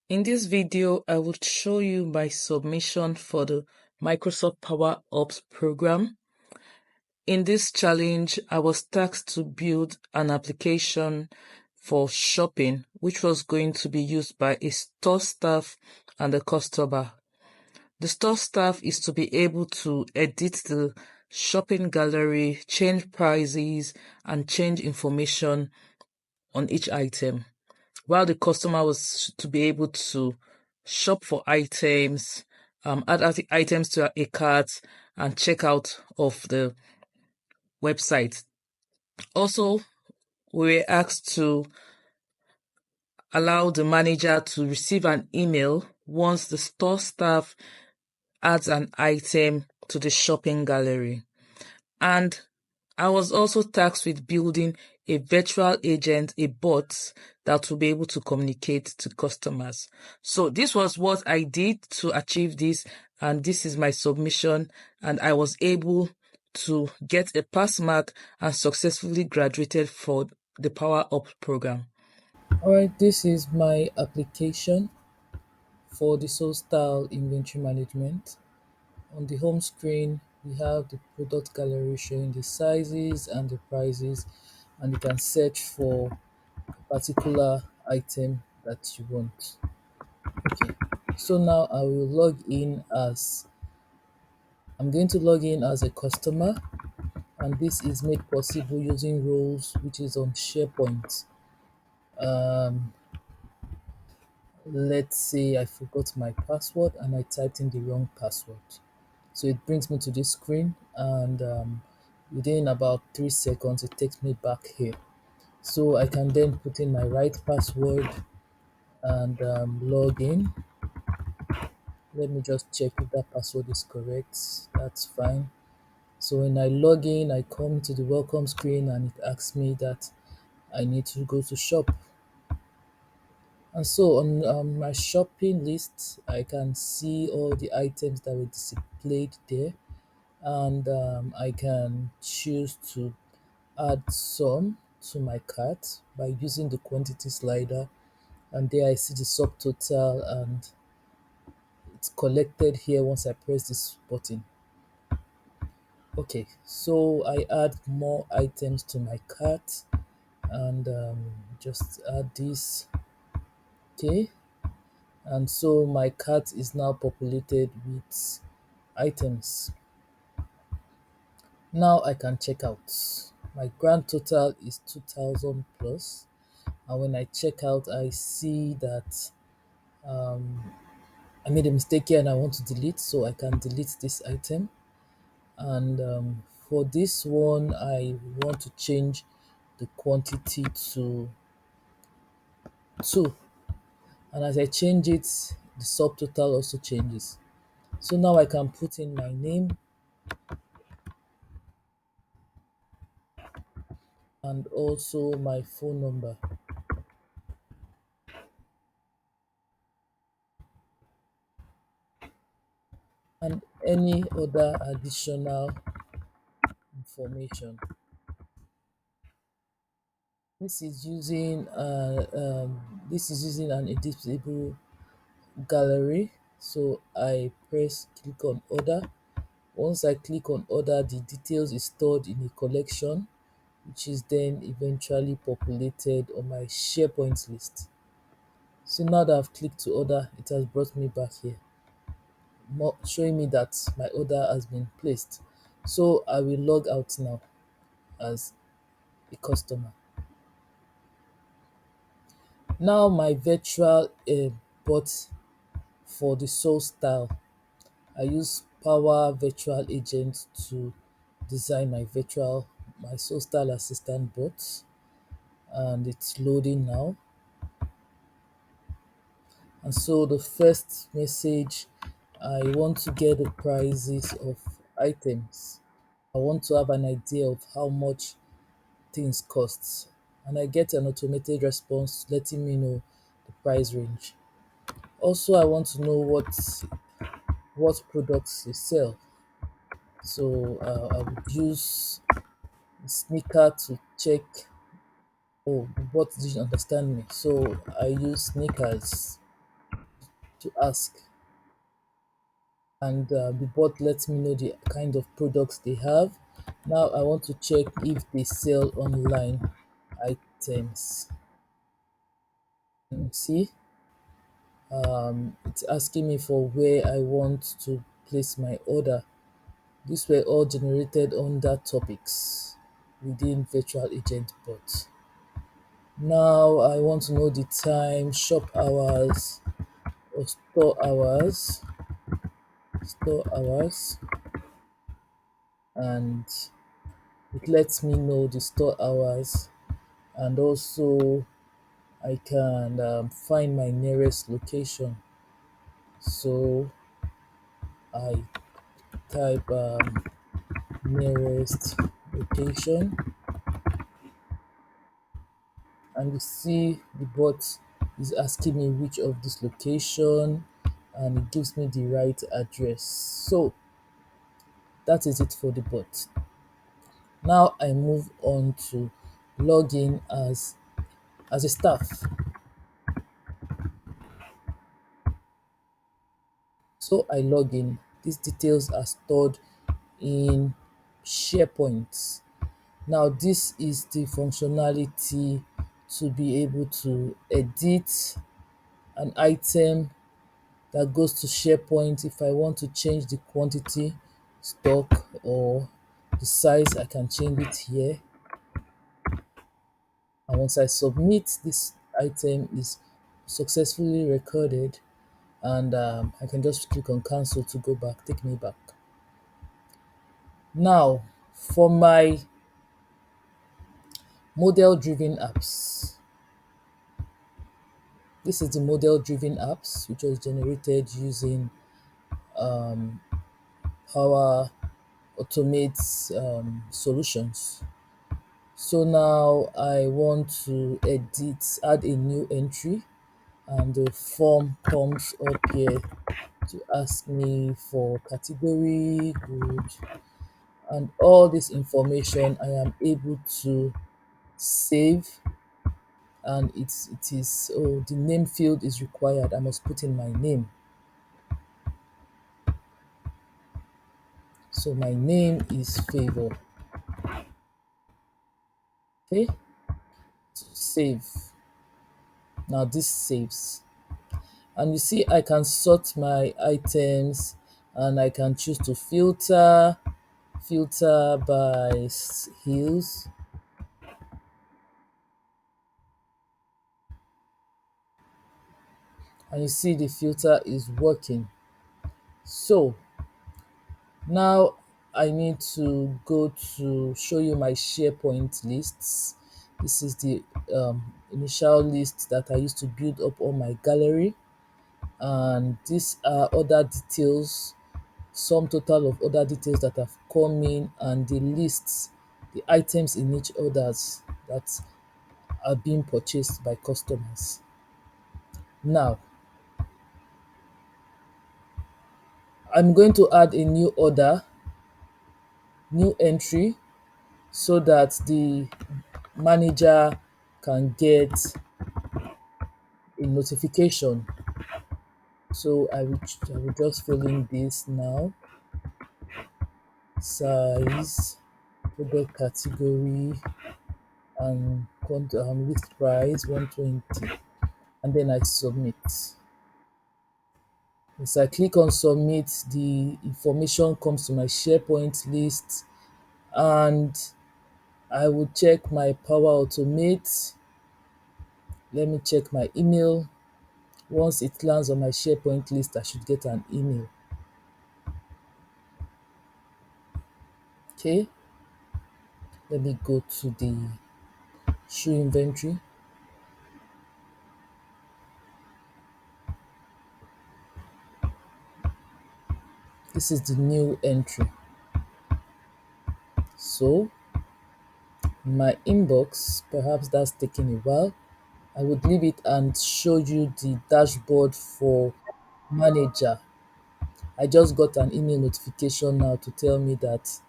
In this video, I will show you my submission for the Microsoft Power Apps program. In this challenge, I was tasked to build an application for shopping, which was going to be used by a store staff and a customer. The store staff is to be able to edit the shopping gallery, change prices, and change information on each item, while the customer was to be able to shop for items, add items to a cart, and check out of the website. Also, we were asked to allow the manager to receive an email once the store staff adds an item to the shopping gallery. And I was also tasked with building a virtual agent, a bot that will be able to communicate to customers. So this was what I did to achieve this, and this is my submission, and I was able to get a pass mark and successfully graduated for the PowerUp program. Alright, this is my application for the Soul Style Inventory Management. On the home screen, we have the product gallery showing the sizes and the prices, and you can search for a particular item that you want. Okay, so now I'm going to log in as a customer, and this is made possible using roles which is on Sharepoint. Let's say I forgot my password and I typed in the wrong password. So it brings me to this screen, and within about 3 seconds, it takes me back here. So I can then put in my right password and log in. Let me just check if that password is correct. That's fine. So when I log in, I come to the welcome screen and it asks me that I need to go to shop. And so on my shopping list, I can see all the items that were displayed there, and I can choose to add some to my cart by using the quantity slider, and there I see the subtotal, and it's collected here once I press this button. Okay, so I add more items to my cart, and just add this. Okay, and so my cart is now populated with items. Now I can check out. My grand total is 2000 plus, and when I check out, I see that I made a mistake here and I want to delete, so I can delete this item. And for this one, I want to change the quantity to 2, and as I change it, the subtotal also changes. So now I can put in my name and also my phone number. And any other additional information. This is using an editable gallery. So I click on order. Once I click on order, the details is stored in a collection, which is then eventually populated on my SharePoint list. So now that I've clicked to order, it has brought me back here, showing me that my order has been placed. So I will log out now as a customer. Now my virtual bot for the soul style. I use Power Virtual Agent to design my soul style assistant bot, and it's loading now. And so the first message, I want to get the prices of items. I want to have an idea of how much things cost, and I get an automated response letting me know the price range. Also, I want to know what products you sell. So I would use sneaker to check. Oh, what did you understand me? So I use sneakers. to ask, and the bot lets me know the kind of products they have. Now I want to check if they sell online items. See, it's asking me for where I want to place my order. These were all generated under topics within virtual agent bot. Now I want to know the time, shop hours, or store hours, and it lets me know the store hours, and also I can find my nearest location. So I type nearest location, and you see the bot is asking me which of this location, and it gives me the right address. So that is it for the bot. Now I move on to login as a staff. So I log in. These details are stored in SharePoint. Now this is the functionality to be able to edit an item that goes to SharePoint. If I want to change the quantity, stock, or the size, I can change it here. And once I submit, this item is successfully recorded, and I can just click on cancel to go back, take me back. Now, for my model driven apps, this is the model driven apps which was generated using Power Automate solutions. So now I want to add a new entry, and the form comes up here to ask me for category, good, and all this information I am able to save. And it is, oh, the name field is required. I must put in my name. So my name is Favor. Okay, save. Now this saves, and you see I can sort my items, and I can choose to filter by heels, and you see the filter is working. So now I need to go to show you my SharePoint lists. This is the initial list that I used to build up on my gallery, and these are other details, some total of other details that have come in, and the lists, the items in each orders that are being purchased by customers. Now I'm going to add a new order, new entry, so that the manager can get a notification. So I will just fill in this now. Size, product category, and list price 120, and then I submit. As I click on submit, the information comes to my SharePoint list, and I will check my Power Automate. Let me check my email. Once it lands on my SharePoint list, I should get an email. Okay, let me go to the shoe inventory. This is the new entry. So my inbox, perhaps that's taking a while. I would leave it and show you the dashboard for manager. I just got an email notification now to tell me that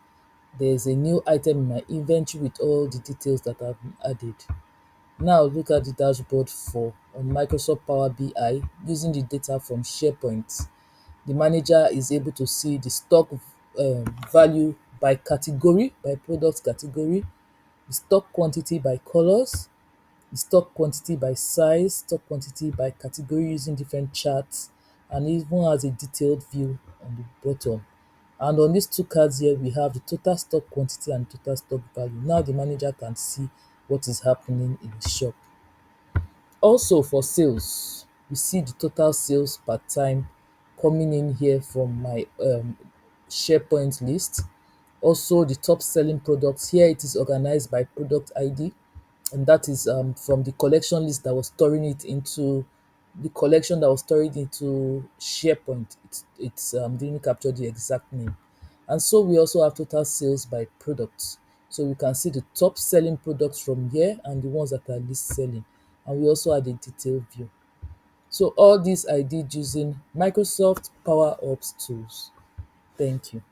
there's a new item in my inventory with all the details that have been added. Now look at the dashboard for on Microsoft Power BI using the data from Sharepoint. The manager is able to see the stock value by category, by product category, the stock quantity by colors, the stock quantity by size, stock quantity by category using different charts, and even has a detailed view on the bottom. And on these two cards here, we have the total stock quantity and total stock value. Now the manager can see what is happening in the shop. Also for sales, we see the total sales per time coming in here from my SharePoint list. Also the top selling products, here it is organized by product ID, and that is from the collection list that was storing it into the collection that was stored into SharePoint. It's didn't capture the exact name. And so we also have total sales by products. So we can see the top selling products from here and the ones that are least selling. And we also had a detailed view. So all this I did using Microsoft Power Apps tools. Thank you.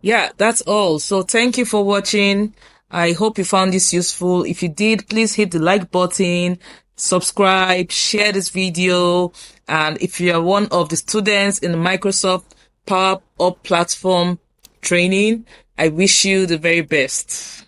Yeah, that's all. So thank you for watching. I hope you found this useful. If you did, please hit the like button, subscribe, share this video. And if you are one of the students in the Microsoft Power Up platform training, I wish you the very best.